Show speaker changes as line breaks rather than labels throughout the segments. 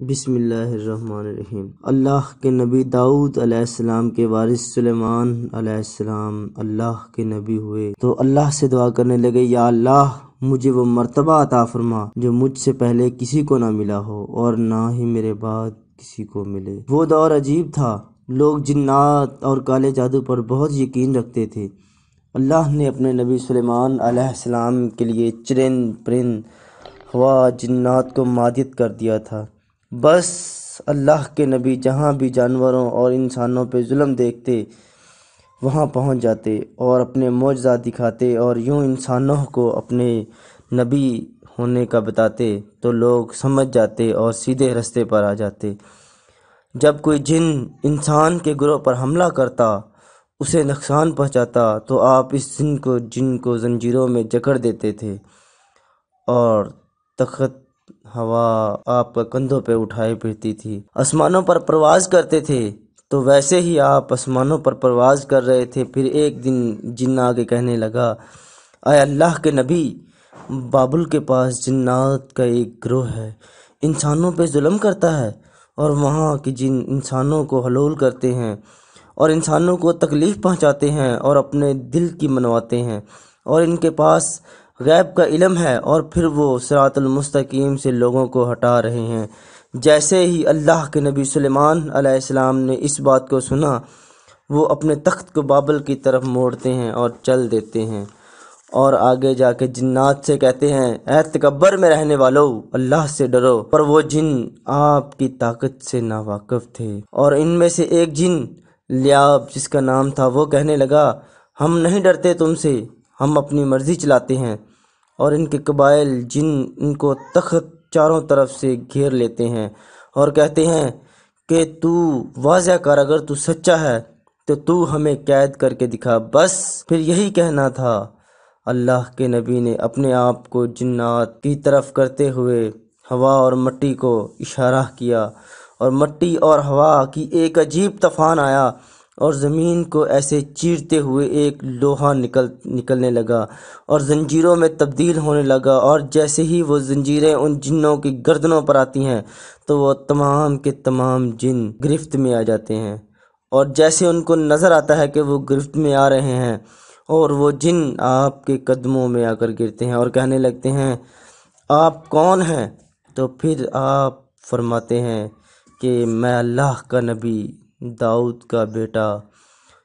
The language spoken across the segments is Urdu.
بسم اللہ الرحمن الرحیم۔ اللہ کے نبی داؤد علیہ السلام کے وارث سلیمان علیہ السلام اللہ کے نبی ہوئے تو اللہ سے دعا کرنے لگے، یا اللہ مجھے وہ مرتبہ عطا فرما جو مجھ سے پہلے کسی کو نہ ملا ہو اور نہ ہی میرے بعد کسی کو ملے۔ وہ دور عجیب تھا، لوگ جنات اور کالے جادو پر بہت یقین رکھتے تھے۔ اللہ نے اپنے نبی سلیمان علیہ السلام کے لیے چرند پرند ہوا جنات کو مادیت کر دیا تھا۔ بس اللہ کے نبی جہاں بھی جانوروں اور انسانوں پہ ظلم دیکھتے وہاں پہنچ جاتے اور اپنے معجزات دکھاتے اور یوں انسانوں کو اپنے نبی ہونے کا بتاتے تو لوگ سمجھ جاتے اور سیدھے رستے پر آ جاتے۔ جب کوئی جن انسان کے گروہ پر حملہ کرتا، اسے نقصان پہنچاتا تو آپ اس جن کو زنجیروں میں جکڑ دیتے تھے اور تخت ہوا آپ کے کندھوں پہ اٹھائے پھرتی تھی۔ آسمانوں پر پرواز کرتے تھے تو ویسے ہی آپ آسمانوں پر پرواز کر رہے تھے۔ پھر ایک دن جن آگے کہنے لگا، اے اللہ کے نبی، بابل کے پاس جنات کا ایک گروہ ہے، انسانوں پہ ظلم کرتا ہے اور وہاں کے جن انسانوں کو حلول کرتے ہیں اور انسانوں کو تکلیف پہنچاتے ہیں اور اپنے دل کی منواتے ہیں، اور ان کے پاس غیب کا علم ہے اور پھر وہ صراط المستقیم سے لوگوں کو ہٹا رہے ہیں۔ جیسے ہی اللہ کے نبی سلیمان علیہ السلام نے اس بات کو سنا، وہ اپنے تخت کو بابل کی طرف موڑتے ہیں اور چل دیتے ہیں اور آگے جا کے جنات سے کہتے ہیں، اے تکبر میں رہنے والو، اللہ سے ڈرو۔ پر وہ جن آپ کی طاقت سے ناواقف تھے، اور ان میں سے ایک جن لیاب جس کا نام تھا، وہ کہنے لگا، ہم نہیں ڈرتے تم سے، ہم اپنی مرضی چلاتے ہیں۔ اور ان کے قبائل جن ان کو تخت چاروں طرف سے گھیر لیتے ہیں اور کہتے ہیں کہ تو واضح کر، اگر تو سچا ہے تو تو ہمیں قید کر کے دکھا۔ بس پھر یہی کہنا تھا۔ اللہ کے نبی نے اپنے آپ کو جنات کی طرف کرتے ہوئے ہوا اور مٹی کو اشارہ کیا، اور مٹی اور ہوا کی ایک عجیب طوفان آیا اور زمین کو ایسے چیرتے ہوئے ایک لوہا نکلنے لگا اور زنجیروں میں تبدیل ہونے لگا، اور جیسے ہی وہ زنجیریں ان جنوں کی گردنوں پر آتی ہیں تو وہ تمام کے تمام جن گرفت میں آ جاتے ہیں، اور جیسے ان کو نظر آتا ہے کہ وہ گرفت میں آ رہے ہیں، اور وہ جن آپ کے قدموں میں آ کر گرتے ہیں اور کہنے لگتے ہیں، آپ کون ہیں؟ تو پھر آپ فرماتے ہیں کہ میں اللہ کا نبی داؤد کا بیٹا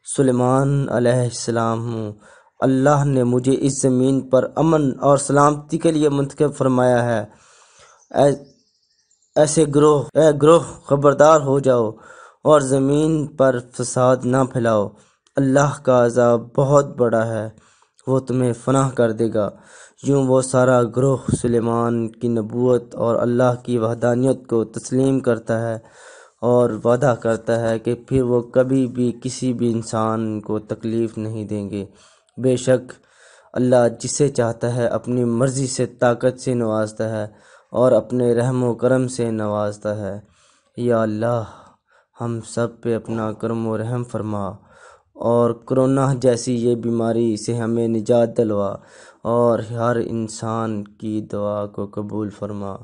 سلیمان علیہ السلام ہوں۔ اللہ نے مجھے اس زمین پر امن اور سلامتی کے لیے منتخب فرمایا ہے۔ اے گروہ خبردار ہو جاؤ اور زمین پر فساد نہ پھیلاؤ، اللہ کا عذاب بہت بڑا ہے، وہ تمہیں فنا کر دے گا۔ یوں وہ سارا گروہ سلیمان کی نبوت اور اللہ کی وحدانیت کو تسلیم کرتا ہے اور وعدہ کرتا ہے کہ پھر وہ کبھی بھی کسی بھی انسان کو تکلیف نہیں دیں گے۔ بے شک اللہ جسے چاہتا ہے اپنی مرضی سے طاقت سے نوازتا ہے اور اپنے رحم و کرم سے نوازتا ہے۔ یا اللہ ہم سب پہ اپنا کرم و رحم فرما اور کرونا جیسی یہ بیماری سے ہمیں نجات دلوا اور ہر انسان کی دعا کو قبول فرما۔